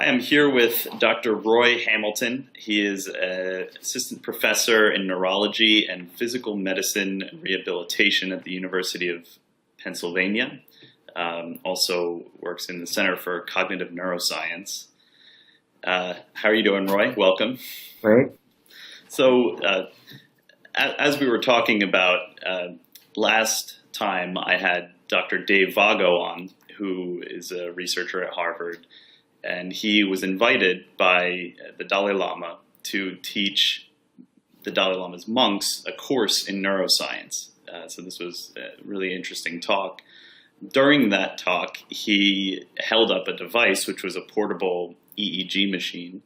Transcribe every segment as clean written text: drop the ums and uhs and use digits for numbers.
I am here with Dr. Roy Hamilton. He is an assistant professor in neurology and physical medicine and rehabilitation at the University of Pennsylvania. Also works in the Center for Cognitive Neuroscience. How are you doing, Roy? Welcome. Great. So, as we were talking about last time, I had Dr. Dave Vago on, who is a researcher at Harvard. And he was invited by the Dalai Lama to teach the Dalai Lama's monks a course in neuroscience. So this was a really interesting talk. During that talk, he held up a device, which was a portable EEG machine.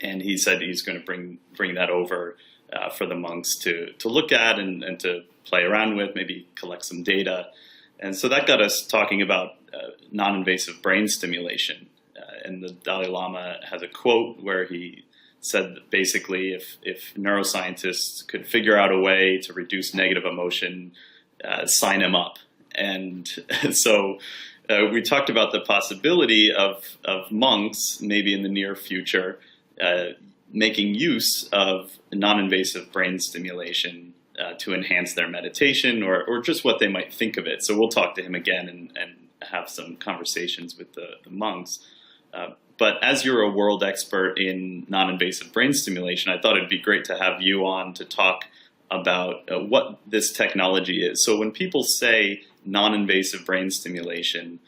And he said he's going to bring that over for the monks to look at and to play around with, maybe collect some data. And so that got us talking about non-invasive brain stimulation. And the Dalai Lama has a quote where he said that basically if neuroscientists could figure out a way to reduce negative emotion, sign him up. And so we talked about the possibility of monks, maybe in the near future, making use of non-invasive brain stimulation to enhance their meditation or just what they might think of it. So we'll talk to him again and have some conversations with the monks. But as you're a world expert in non-invasive brain stimulation, I thought it'd be great to have you on to talk about what this technology is. So when people say non-invasive brain stimulation,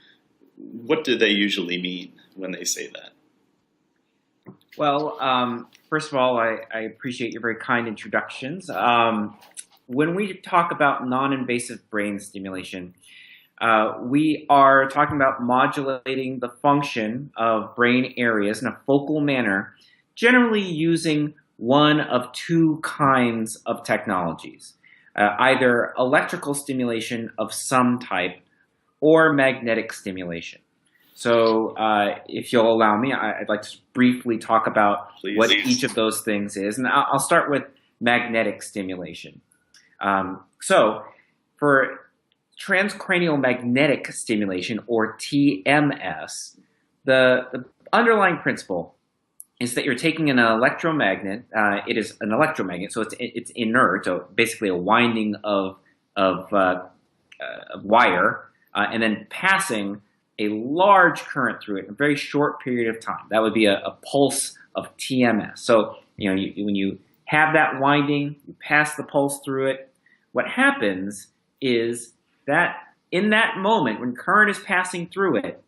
what do they usually mean when they say that? Well, first of all, I appreciate your very kind introductions. When we talk about non-invasive brain stimulation, we are talking about modulating the function of brain areas in a focal manner, generally using one of two kinds of technologies, either electrical stimulation of some type or magnetic stimulation. So if you'll allow me, I'd like to briefly talk about what each of those things is. And I'll start with magnetic stimulation. So for transcranial magnetic stimulation, or TMS, the underlying principle is that you're taking an electromagnet. It is an electromagnet, so it's inert, so basically a winding of wire, and then passing a large current through it in a very short period of time. That would be a pulse of TMS. So when you have that winding, you pass the pulse through it. What happens is that in that moment, when current is passing through it,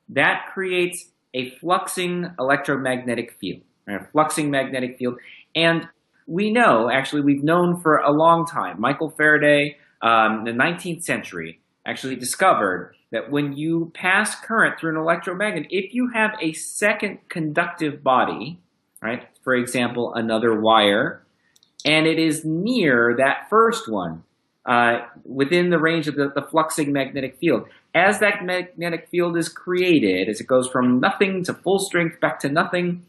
that creates a fluxing electromagnetic field, right? A fluxing magnetic field. And we know, actually, we've known for a long time, Michael Faraday in the 19th century actually discovered that when you pass current through an electromagnet, if you have a second conductive body, right, for example, another wire, and it is near that first one, within the range of the fluxing magnetic field. As that magnetic field is created, as it goes from nothing to full strength back to nothing,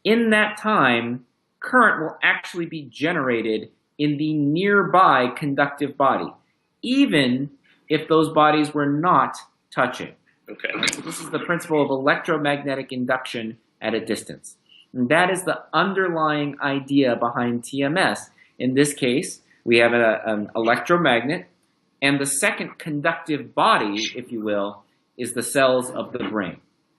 in that time, current will actually be generated in the nearby conductive body, even if those bodies were not touching. Okay. So this is the principle of electromagnetic induction at a distance. And that is the underlying idea behind TMS. In this case, we have an electromagnet, and the second conductive body, if you will, is the cells of the brain.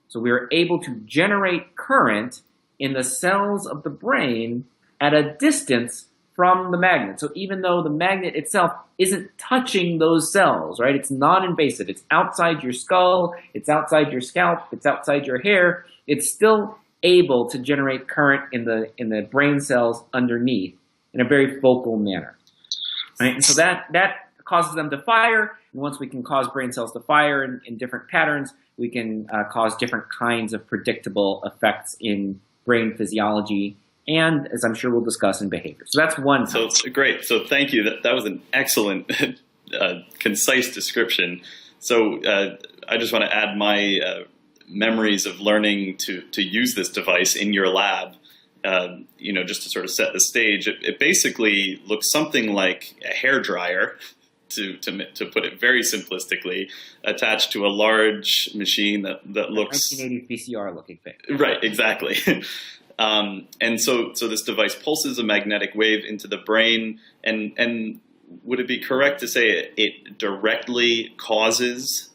So we are able to generate current in the cells of the brain at a distance from the magnet. So even though the magnet itself isn't touching those cells, right? It's non-invasive. It's outside your skull. It's outside your scalp. It's outside your hair. It's still able to generate current in the brain cells underneath in a very focal manner. Right? And so that causes them to fire. And once we can cause brain cells to fire in different patterns, we can cause different kinds of predictable effects in brain physiology and, as I'm sure we'll discuss, in behavior. So that's one. So great. So thank you. That was an excellent, concise description. So I just want to add my memories of learning to use this device in your lab. Just to sort of set the stage, it basically looks something like a hairdryer, to put it very simplistically, attached to a large machine that looks 1980 VCR looking thing. Right, exactly. And so this device pulses a magnetic wave into the brain, and would it be correct to say it directly causes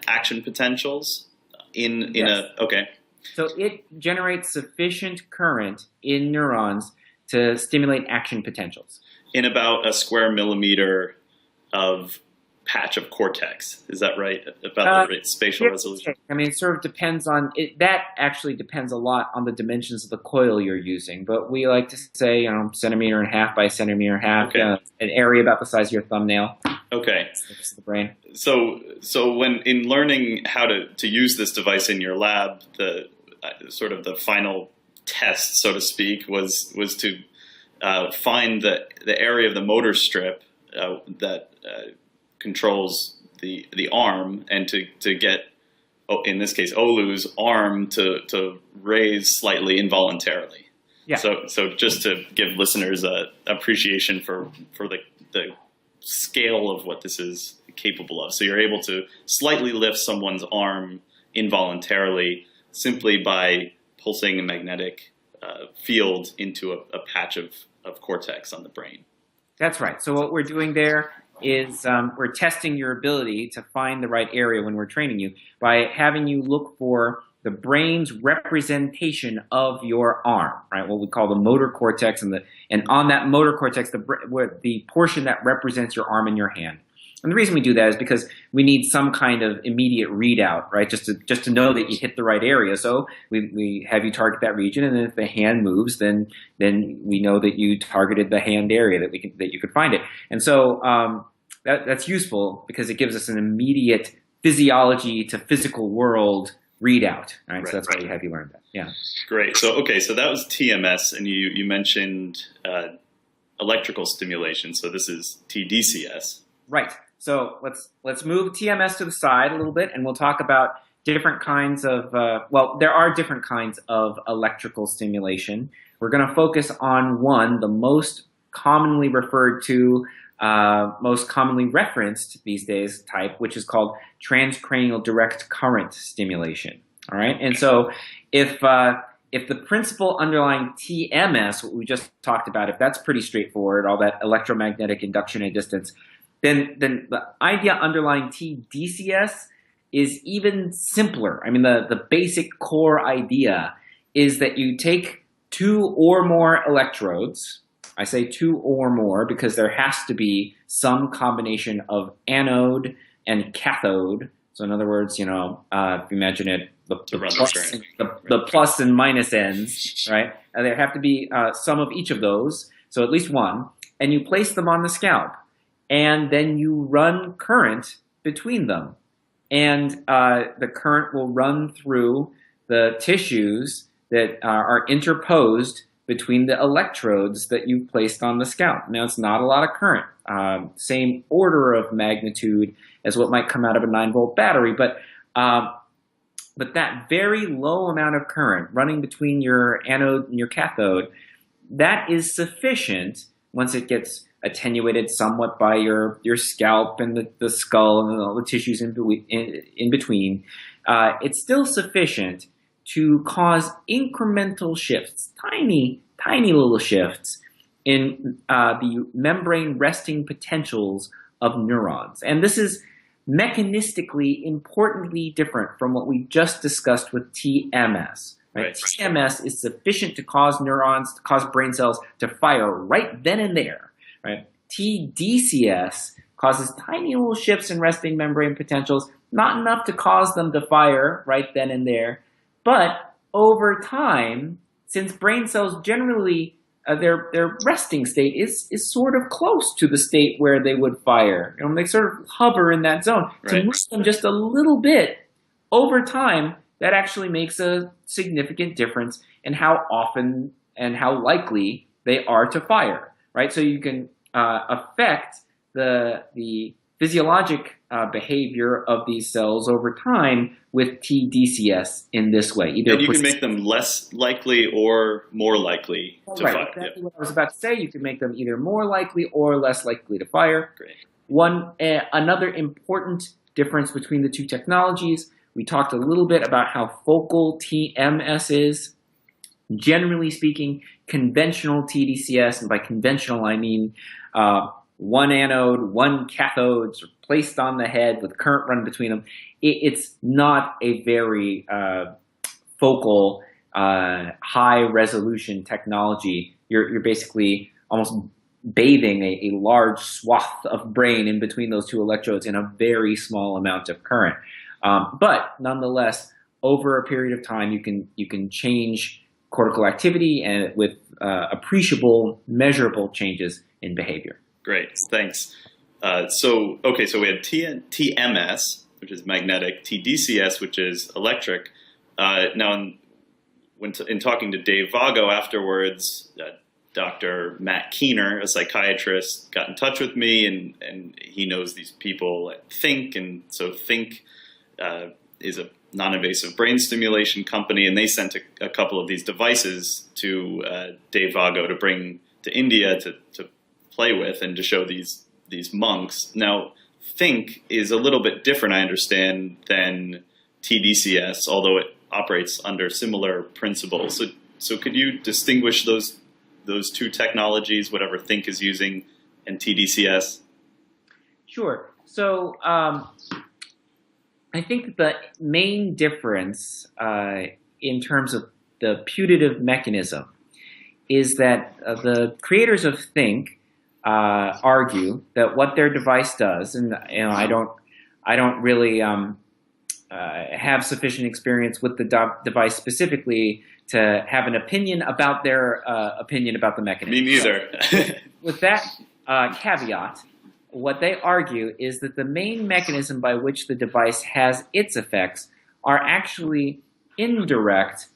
action potentials Yes. okay. So it generates sufficient current in neurons to stimulate action potentials. In about a square millimeter of patch of cortex. Is that right? About the spatial resolution? I mean, it sort of depends on it. That actually depends a lot on the dimensions of the coil you're using. But we like to say, centimeter and a half by centimeter and a half, Okay. an area about the size of your thumbnail. Okay. That's the brain. So when in learning how to use this device in your lab, the sort of the final test, so to speak, was to find the area of the motor strip that controls the arm, and to get, in this case, Olu's arm to raise slightly involuntarily. Yeah. So just to give listeners a appreciation for the scale of what this is capable of. So you're able to slightly lift someone's arm involuntarily simply by pulsing a magnetic field into a patch of cortex on the brain. That's right. So what we're doing there is we're testing your ability to find the right area when we're training you by having you look for the brain's representation of your arm, right? What we call the motor cortex, and on that motor cortex, the portion that represents your arm and your hand. And the reason we do that is because we need some kind of immediate readout, right? Just to know that you hit the right area. So we have you target that region, and then if the hand moves, then we know that you targeted the hand area, that you could find it. And so that's useful because it gives us an immediate physiology to physical world readout. Right? So that's why we have you learn that. Yeah. Great. So so that was TMS, and you mentioned electrical stimulation. So this is TDCS. Right. So let's move TMS to the side a little bit, and we'll talk about different kinds of, there are different kinds of electrical stimulation. We're going to focus on one, the most commonly referred to, most commonly referenced these days type, which is called transcranial direct current stimulation. All right. And so if the principle underlying TMS, what we just talked about, if that's pretty straightforward, all that electromagnetic induction and distance, then the idea underlying TDCS is even simpler. I mean, the basic core idea is that you take two or more electrodes. I say two or more because there has to be some combination of anode and cathode. So in other words, if you imagine it, the plus and minus ends, right? And there have to be some of each of those, so at least one, and you place them on the scalp. And then you run current between them. And the current will run through the tissues that are interposed between the electrodes that you've placed on the scalp. Now, it's not a lot of current. Same order of magnitude as what might come out of a 9-volt battery. But that very low amount of current running between your anode and your cathode, that is sufficient once it gets attenuated somewhat by your scalp and the skull and all the tissues in between. It's still sufficient to cause incremental shifts, tiny little shifts in the membrane resting potentials of neurons. And this is mechanistically importantly different from what we just discussed with TMS. Right? TMS is sufficient to cause brain cells to fire right then and there. Right? TDCS causes tiny little shifts in resting membrane potentials, not enough to cause them to fire right then and there. But over time, since brain cells generally, their resting state is sort of close to the state where they would fire. They sort of hover in that zone. To move them just a little bit over time, that actually makes a significant difference in how often and how likely they are to fire. Right, so you can affect the physiologic behavior of these cells over time with TDCS in this way. And you can make them less likely or more likely to fire. Exactly what I was about to say. You can make them either more likely or less likely to fire. Great. Another important difference between the two technologies, we talked a little bit about how focal TMS is. Generally speaking, conventional TDCS, and by conventional I mean one anode, one cathode placed on the head with current run between them. It's not a very focal, high-resolution technology. You're basically almost bathing a large swath of brain in between those two electrodes in a very small amount of current. But nonetheless, over a period of time, you can change cortical activity and with appreciable, measurable changes in behavior. Great, thanks. So we had TMS, which is magnetic, TDCS, which is electric. Now, in talking to Dave Vago afterwards, Dr. Matt Keener, a psychiatrist, got in touch with me, and he knows these people at Think, and so Think is a non-invasive brain stimulation company, and they sent a couple of these devices to Dave Vago to bring to India to play with and to show these monks. Now, Think is a little bit different, I understand, than TDCS, although it operates under similar principles. So could you distinguish those two technologies, whatever Think is using, and TDCS? Sure. So I think the main difference in terms of the putative mechanism is that the creators of Think argue that what their device does, and I don't really have sufficient experience with the device specifically to have an opinion about their opinion about the mechanism. Me neither. With that caveat, what they argue is that the main mechanism by which the device has its effects are actually indirect,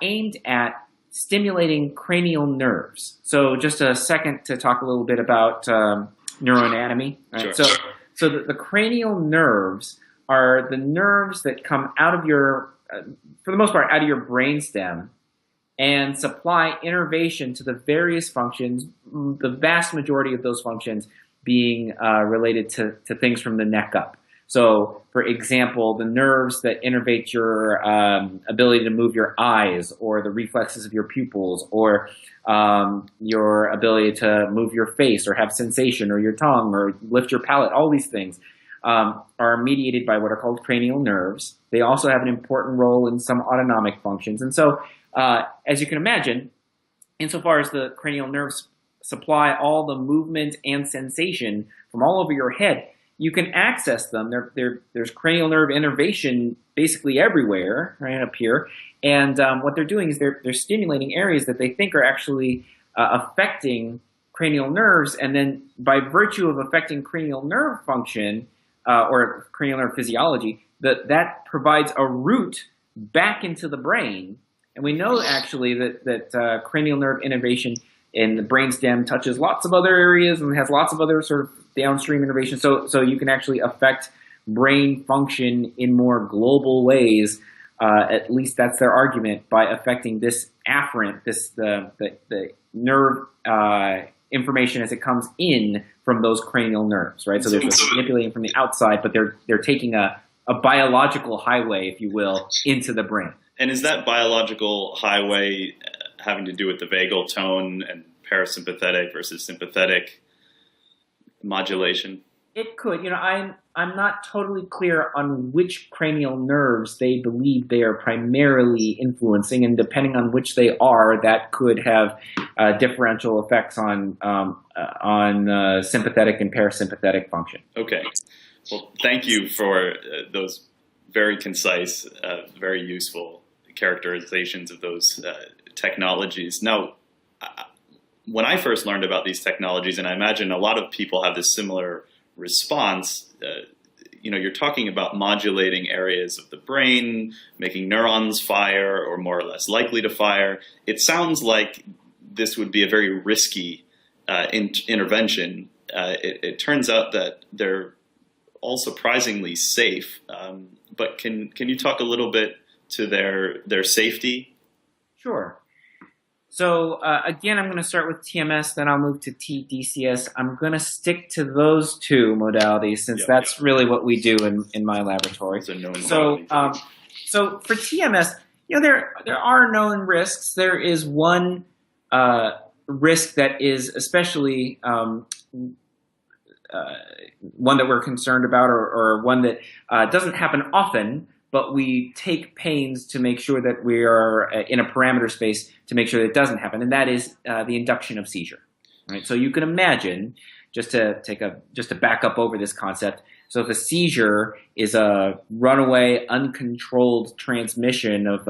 aimed at stimulating cranial nerves. So just a second to talk a little bit about neuroanatomy. Right? Sure. So the cranial nerves are the nerves that come out of your, for the most part, out of your brainstem and supply innervation to the various functions, the vast majority of those functions being related to things from the neck up. So, for example, the nerves that innervate your ability to move your eyes or the reflexes of your pupils or your ability to move your face or have sensation or your tongue or lift your palate, all these things are mediated by what are called cranial nerves. They also have an important role in some autonomic functions. And so, as you can imagine, insofar as the cranial nerves supply all the movement and sensation from all over your head, you can access them. There's cranial nerve innervation basically everywhere, right up here. And what they're doing is they're stimulating areas that they think are actually affecting cranial nerves. And then by virtue of affecting cranial nerve function or cranial nerve physiology, that provides a route back into the brain. And we know actually that cranial nerve innervation in the brainstem touches lots of other areas and has lots of other sort of downstream innervation. So you can actually affect brain function in more global ways. At least that's their argument, by affecting this afferent, the nerve information as it comes in from those cranial nerves, right? So they're manipulating from the outside, but they're taking a biological highway, if you will, into the brain. And is that biological highway having to do with the vagal tone and parasympathetic versus sympathetic modulation? It could. I'm not totally clear on which cranial nerves they believe they are primarily influencing, and depending on which they are, that could have differential effects on sympathetic and parasympathetic function. Okay. Well, thank you for those very concise, very useful characterizations of those technologies. Now, when I first learned about these technologies, and I imagine a lot of people have this similar response, you're talking about modulating areas of the brain, making neurons fire or more or less likely to fire. It sounds like this would be a very risky intervention. It turns out that they're all surprisingly safe. But can you talk a little bit to their safety? Sure. So again, I'm going to start with TMS, then I'll move to TDCS. I'm going to stick to those two modalities since that's really what we do in my laboratory. So for TMS, there are known risks. There is one risk that is especially one that we're concerned about, or one that doesn't happen often, but we take pains to make sure that we are in a parameter space to make sure that it doesn't happen, and that is the induction of seizure. Right? So you can imagine, just to back up over this concept, so if a seizure is a runaway, uncontrolled transmission of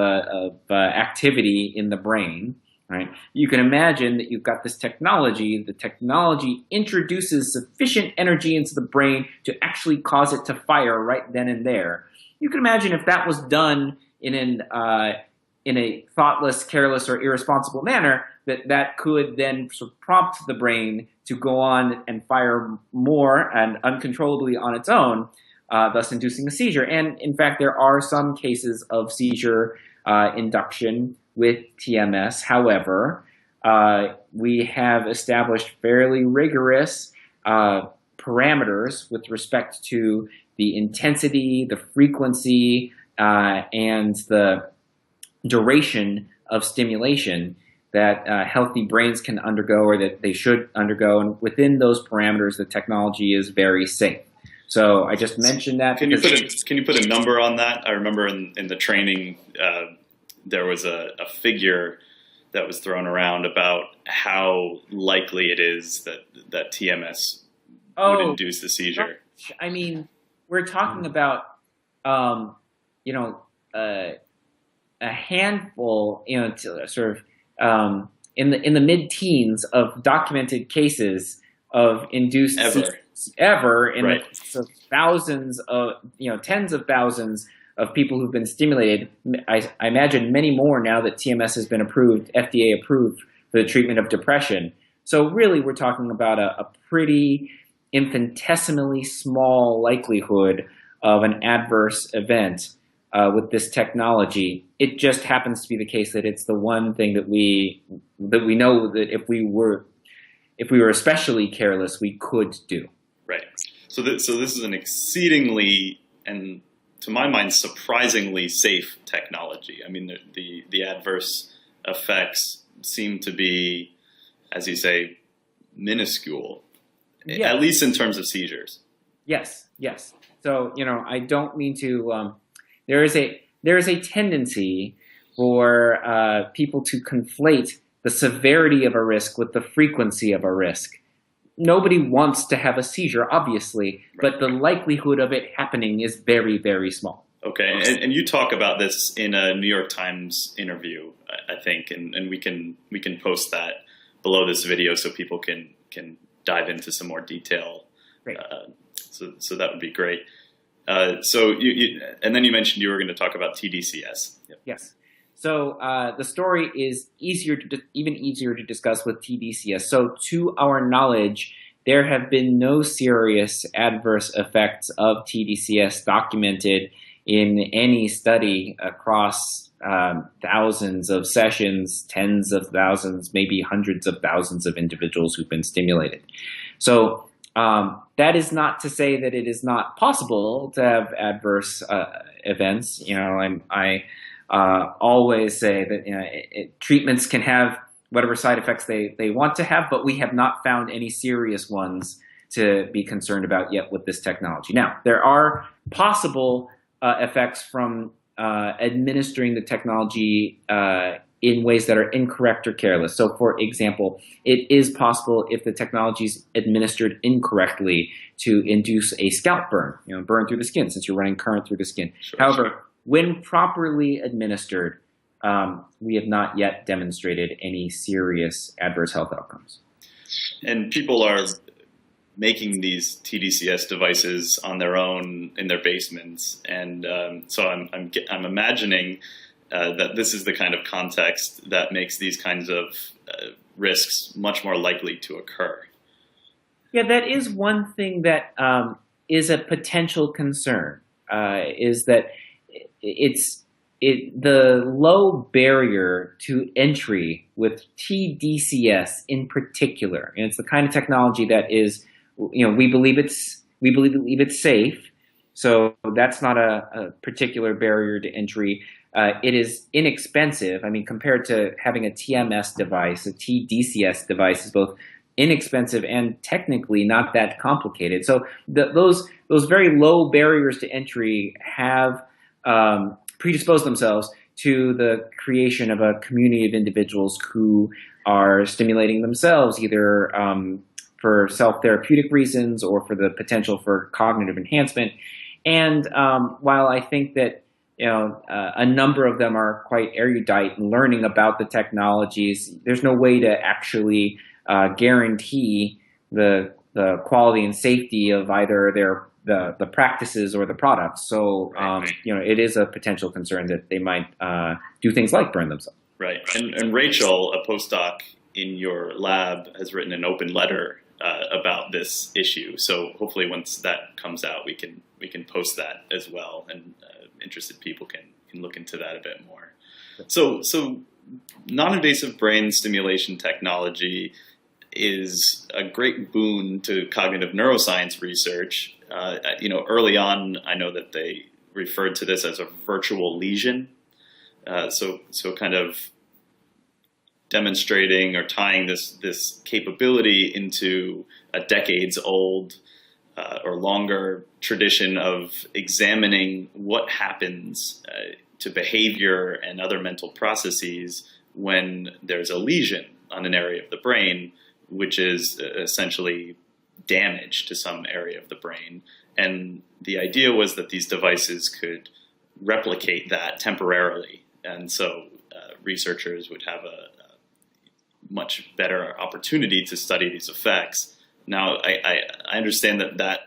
activity in the brain, right? You can imagine that you've got this technology. The technology introduces sufficient energy into the brain to actually cause it to fire right then and there. You can imagine if that was done in a thoughtless, careless, or irresponsible manner, that could then sort of prompt the brain to go on and fire more and uncontrollably on its own, thus inducing a seizure. And in fact, there are some cases of seizure induction with TMS. However, we have established fairly rigorous parameters with respect to the intensity, the frequency, and the duration of stimulation that healthy brains can undergo, or that they should undergo. And within those parameters, the technology is very safe. So I just mentioned that. Can you put a number on that? I remember in the training, there was a figure that was thrown around about how likely it is that TMS would induce the seizure. I mean, we're talking about, a handful, sort of in the mid-teens of documented cases of induced ever in right. So thousands of, tens of thousands of people who've been stimulated. I imagine many more now that TMS has been approved, FDA approved, for the treatment of depression. So really, we're talking about a pretty infinitesimally small likelihood of an adverse event with this technology. It just happens to be the case that it's the one thing that we know that if we were especially careless, we could do. Right. So this is an exceedingly, and to my mind, surprisingly safe technology. I mean, the adverse effects seem to be, as you say, minuscule. Yes. At least in terms of seizures. Yes. So, I don't mean to. There is a tendency for people to conflate the severity of a risk with the frequency of a risk. Nobody wants to have a seizure, obviously, but the likelihood of it happening is very, very small. Okay, and you talk about this in a New York Times interview, I think, and we can post that below this video so people can dive into some more detail. Great. So that would be great. So and then you mentioned you were going to talk about TDCS. Yep. Yes. So the story is even easier to discuss with TDCS. So to our knowledge, there have been no serious adverse effects of TDCS documented in any study across thousands of sessions, tens of thousands, maybe hundreds of thousands of individuals who've been stimulated. So that is not to say that it is not possible to have adverse events. I always say that treatments can have whatever side effects they want to have, but we have not found any serious ones to be concerned about yet with this technology. Now, there are possible effects from administering the technology in ways that are incorrect or careless. So, for example, it is possible if the technology is administered incorrectly to induce a scalp burn, burn through the skin, since you're running current through the skin. Sure, However, when properly administered, we have not yet demonstrated any serious adverse health outcomes. And people are making these TDCS devices on their own in their basements, and so I'm imagining that this is the kind of context that makes these kinds of risks much more likely to occur. Yeah, that is one thing that is a potential concern. Is that it's the low barrier to entry with TDCS in particular, and it's the kind of technology that is, we believe it's safe, so that's not a particular barrier to entry. It is inexpensive. I mean, compared to having a TMS device, a TDCS device is both inexpensive and technically not that complicated. So those very low barriers to entry have predispose themselves to the creation of a community of individuals who are stimulating themselves either for self-therapeutic reasons or for the potential for cognitive enhancement. And while I think that a number of them are quite erudite in learning about the technologies, there's no way to actually guarantee the quality and safety of either the practices or the products. So, it is a potential concern that they might do things like burn themselves. Right. And Rachel, a postdoc in your lab, has written an open letter about this issue. So hopefully once that comes out, we can post that as well, and interested people can look into that a bit more. So non-invasive brain stimulation technology is a great boon to cognitive neuroscience research. Early on, I know that they referred to this as a virtual lesion. So kind of demonstrating or tying this capability into a decades-old or longer tradition of examining what happens to behavior and other mental processes when there's a lesion on an area of the brain, which is essentially damage to some area of the brain. And the idea was that these devices could replicate that temporarily. And so researchers would have a much better opportunity to study these effects. Now, I understand that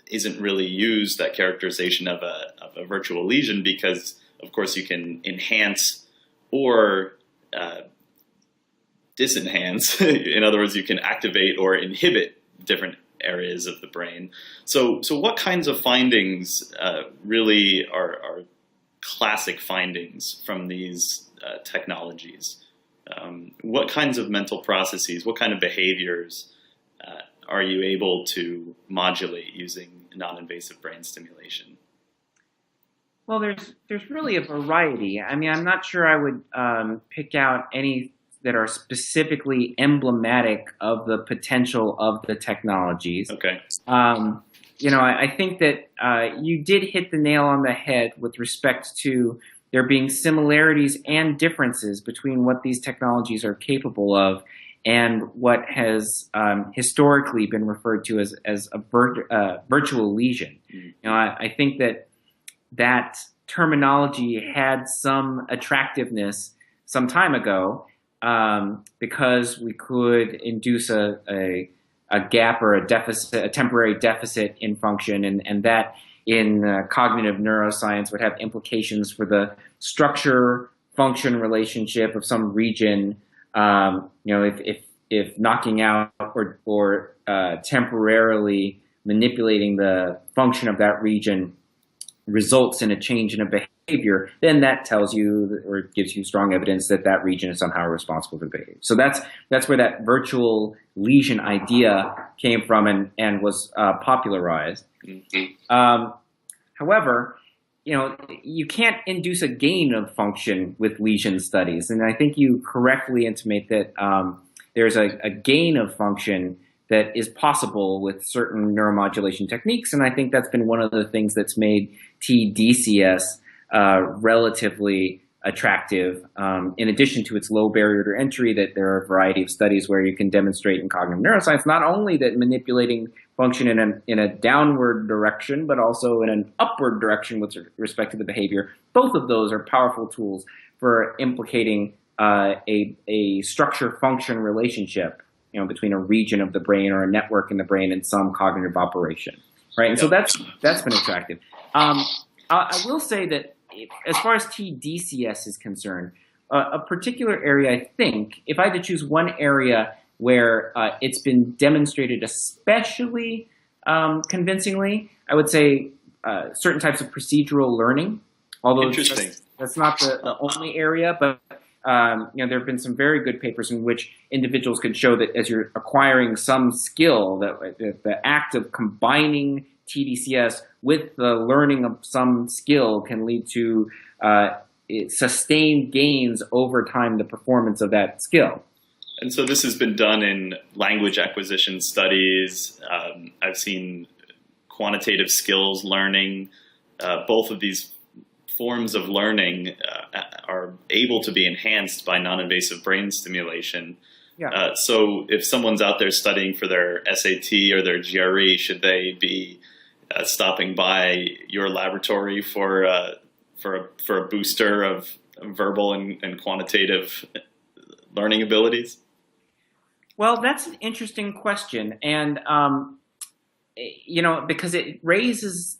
isn't really used, that characterization of a virtual lesion, because, of course, you can enhance or disenhance. In other words, you can activate or inhibit different areas of the brain. So what kinds of findings really are classic findings from these technologies? What kinds of mental processes, what kind of behaviors are you able to modulate using non-invasive brain stimulation? Well, there's really a variety. I mean, I'm not sure I would pick out any that are specifically emblematic of the potential of the technologies. Okay. I think that you did hit the nail on the head with respect to there being similarities and differences between what these technologies are capable of and what has historically been referred to as a virtual lesion. Mm-hmm. I think that terminology had some attractiveness some time ago because we could induce a gap or a deficit, a temporary deficit in function, and that in cognitive neuroscience would have implications for the structure-function relationship of some region. If knocking out or temporarily manipulating the function of that region results in a change in a behavior, then that tells you or gives you strong evidence that that region is somehow responsible for the behavior. So that's where that virtual lesion idea came from and was popularized. Mm-hmm. However, you can't induce a gain of function with lesion studies, and I think you correctly intimate that there's a gain of function that is possible with certain neuromodulation techniques, and I think that's been one of the things that's made TDCS relatively attractive. In addition to its low barrier to entry, that there are a variety of studies where you can demonstrate in cognitive neuroscience not only that manipulating function in a downward direction, but also in an upward direction with respect to the behavior. Both of those are powerful tools for implicating a structure-function relationship, between a region of the brain or a network in the brain and some cognitive operation, right? And so that's been attractive. I will say that as far as TDCS is concerned, a particular area, I think, if I had to choose one area where it's been demonstrated especially convincingly, I would say certain types of procedural learning. Although interesting. That's not the only area, but there have been some very good papers in which individuals could show that as you're acquiring some skill, that the act of combining TDCS with the learning of some skill can lead to sustained gains over time, the performance of that skill. And so this has been done in language acquisition studies. I've seen quantitative skills learning. Both of these forms of learning are able to be enhanced by non-invasive brain stimulation. Yeah. So if someone's out there studying for their SAT or their GRE, should they be stopping by your laboratory for a booster of verbal and quantitative learning abilities? Well, that's an interesting question, and because it raises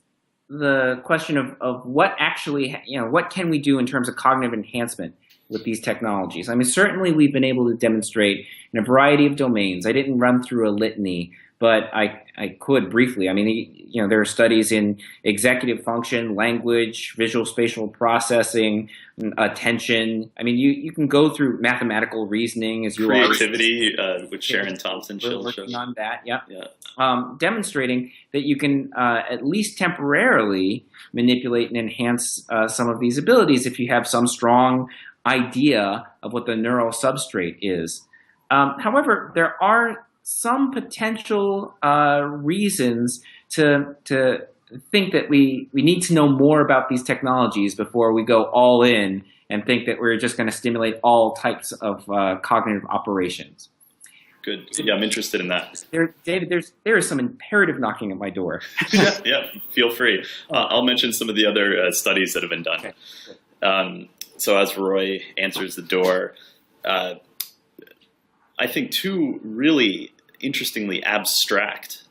the question of what actually, what can we do in terms of cognitive enhancement with these technologies? I mean, certainly we've been able to demonstrate in a variety of domains. I didn't run through a litany, but I could briefly. I mean, there are studies in executive function, language, visual spatial processing, attention. I mean, you can go through mathematical reasoning as you creativity, which Sharon Thompson we're shows. working on that. Yeah. Yeah. Demonstrating that you can at least temporarily manipulate and enhance some of these abilities if you have some strong idea of what the neural substrate is. However, there are some potential reasons to think that we need to know more about these technologies before we go all in and think that we're just going to stimulate all types of cognitive operations. Good. Yeah, I'm interested in that. David, there is some imperative knocking at my door. Yeah, feel free. I'll mention some of the other studies that have been done. Okay. So as Roy answers the door, I think two really interestingly abstract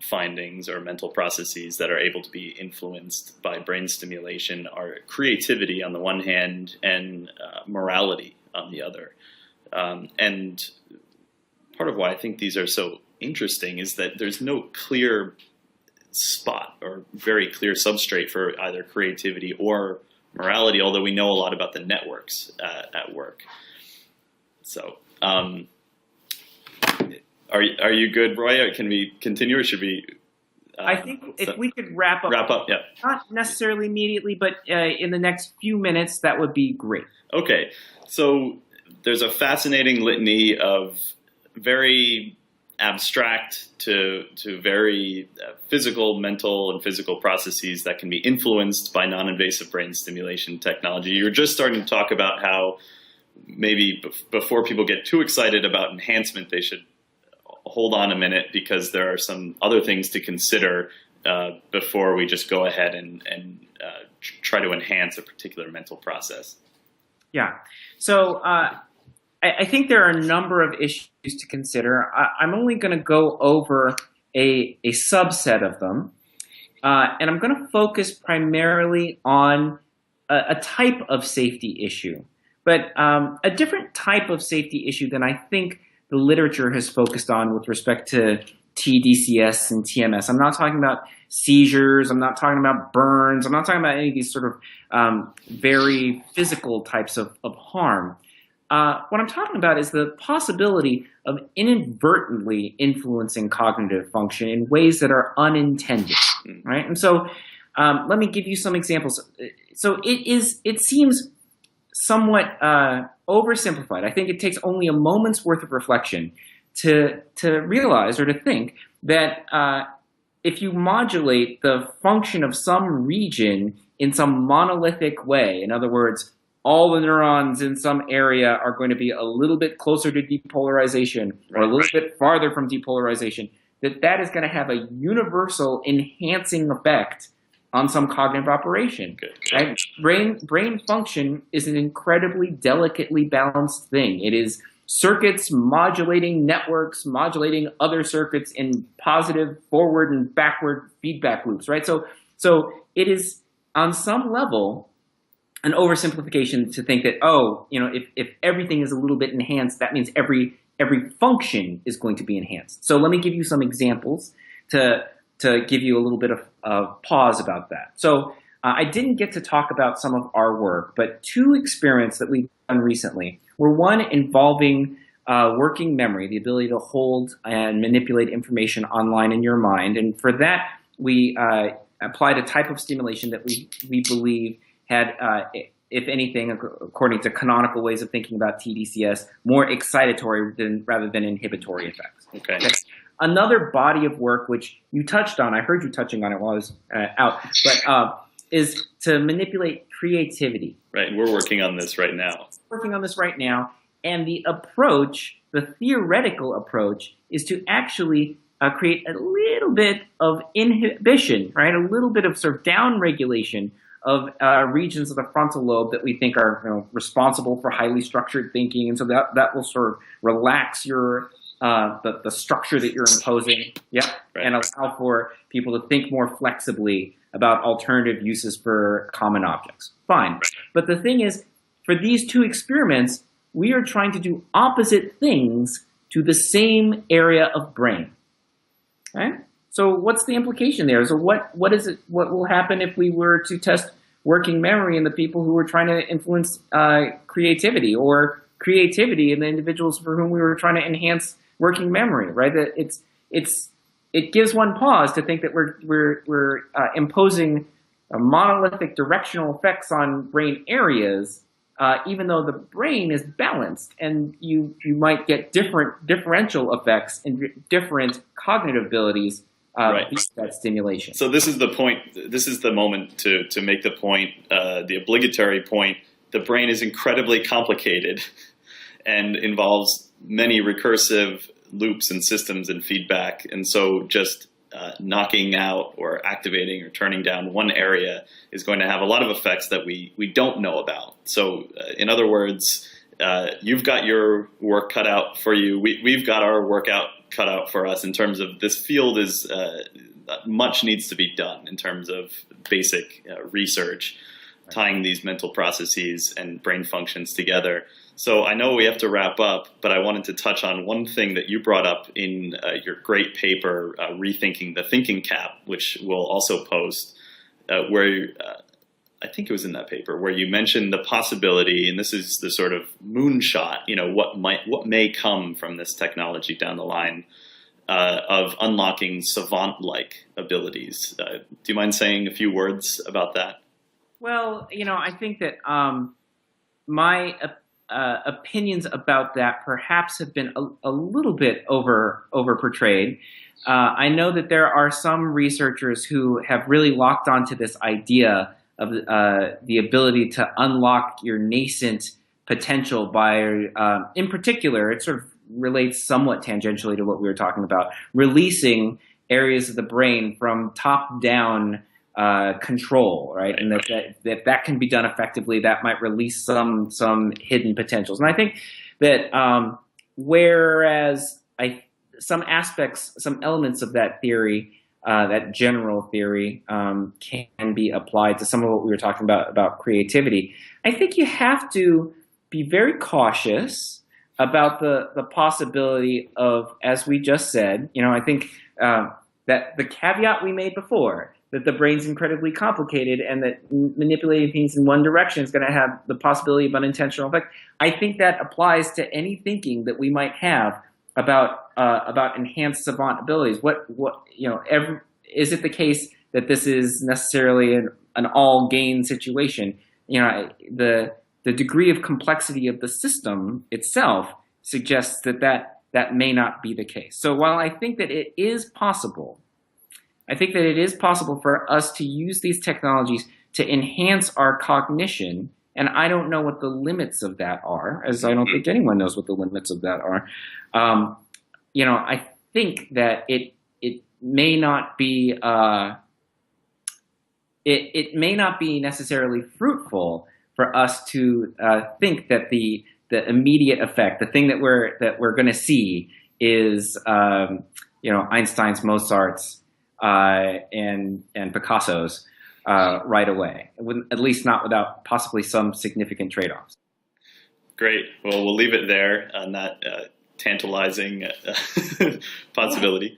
findings or mental processes that are able to be influenced by brain stimulation are creativity on the one hand and morality on the other. And part of why I think these are so interesting is that there's no clear spot or very clear substrate for either creativity or morality, although we know a lot about the networks at work. So are you good, Roy? Can we continue, or should we? I think if we could wrap up. Yeah. Not necessarily immediately, but in the next few minutes, that would be great. Okay. So there's a fascinating litany of very abstract to very physical, mental, and physical processes that can be influenced by non-invasive brain stimulation technology. You're just starting to talk about how maybe before people get too excited about enhancement, they should hold on a minute because there are some other things to consider before we just go ahead and try to enhance a particular mental process. Yeah. So I think there are a number of issues to consider. I'm only going to go over a subset of them, and I'm going to focus primarily on a type of safety issue, but a different type of safety issue than I think the literature has focused on with respect to TDCS and TMS. I'm not talking about seizures. I'm not talking about burns. I'm not talking about any of these sort of very physical types of harm. What I'm talking about is the possibility of inadvertently influencing cognitive function in ways that are unintended, right? And so let me give you some examples. So it seems somewhat oversimplified. I think it takes only a moment's worth of reflection to realize or to think that if you modulate the function of some region in some monolithic way, in other words, all the neurons in some area are going to be a little bit closer to depolarization or a little bit farther from depolarization, that is going to have a universal enhancing effect on some cognitive operation. Right? Brain function is an incredibly delicately balanced thing. It is circuits modulating networks, modulating other circuits in positive forward and backward feedback loops, right? So it is on some level an oversimplification to think that, if everything is a little bit enhanced, that means every function is going to be enhanced. So let me give you some examples to give you a little bit of pause about that. So I didn't get to talk about some of our work, but two experiments that we've done recently were one involving working memory, the ability to hold and manipulate information online in your mind. And for that, we applied a type of stimulation that we believe had, if anything, according to canonical ways of thinking about TDCS, more excitatory rather than inhibitory effects. Okay. Another body of work, which you touched on, I heard you touching on it while I was out, but is to manipulate creativity. Right, we're working on this right now. And the approach, the theoretical approach, is to actually create a little bit of inhibition, right? A little bit of sort of down regulation of regions of the frontal lobe that we think are responsible for highly structured thinking, and so that will sort of relax your the structure that you're imposing, and allow for people to think more flexibly about alternative uses for common objects. Fine, but the thing is, for these two experiments, we are trying to do opposite things to the same area of brain. Okay? So what's the implication there? So what is it? What will happen if we were to test working memory in the people who were trying to influence creativity, or creativity in the individuals for whom we were trying to enhance working memory? Right? That it gives one pause to think that we're imposing monolithic directional effects on brain areas, even though the brain is balanced, and you might get differential effects and different cognitive abilities via that stimulation. So this is the point. This is the moment to make the point, the obligatory point. The brain is incredibly complicated and involves many recursive loops and systems and feedback. And so just knocking out or activating or turning down one area is going to have a lot of effects that we don't know about. So in other words, you've got your work cut out for you. We've got our work cut out for us in terms of this field is much needs to be done in terms of basic research, tying these mental processes and brain functions together. So I know we have to wrap up, but I wanted to touch on one thing that you brought up in your great paper, Rethinking the Thinking Cap, which we'll also post, where I think it was in that paper, where you mentioned the possibility, and this is the sort of moonshot, what may come from this technology down the line, of unlocking savant-like abilities. Do you mind saying a few words about that? Well, I think that my opinions about that perhaps have been a little bit over portrayed. I know that there are some researchers who have really locked onto this idea of the ability to unlock your nascent potential by, in particular, it sort of relates somewhat tangentially to what we were talking about, releasing areas of the brain from top-down control, right? And that can be done effectively. That might release some hidden potentials. And I think that whereas some elements of that theory, that general theory, can be applied to some of what we were talking about creativity, I think you have to be very cautious about the possibility of, as we just said, I think that the caveat we made before, that the brain's incredibly complicated and that manipulating things in one direction is going to have the possibility of unintentional effect. I think that applies to any thinking that we might have about enhanced savant abilities. Is it the case that this is necessarily an all gain situation? The degree of complexity of the system itself suggests that may not be the case. So while I think that it is possible, for us to use these technologies to enhance our cognition, and I don't know what the limits of that are, as I don't think anyone knows what the limits of that are. I think that it may not be it may not be necessarily fruitful for us to think that the immediate effect, the thing that we're going to see, is Einstein's, Mozart's, and Picasso's right away. At least not without possibly some significant trade-offs. Great. Well, we'll leave it there on that tantalizing possibility.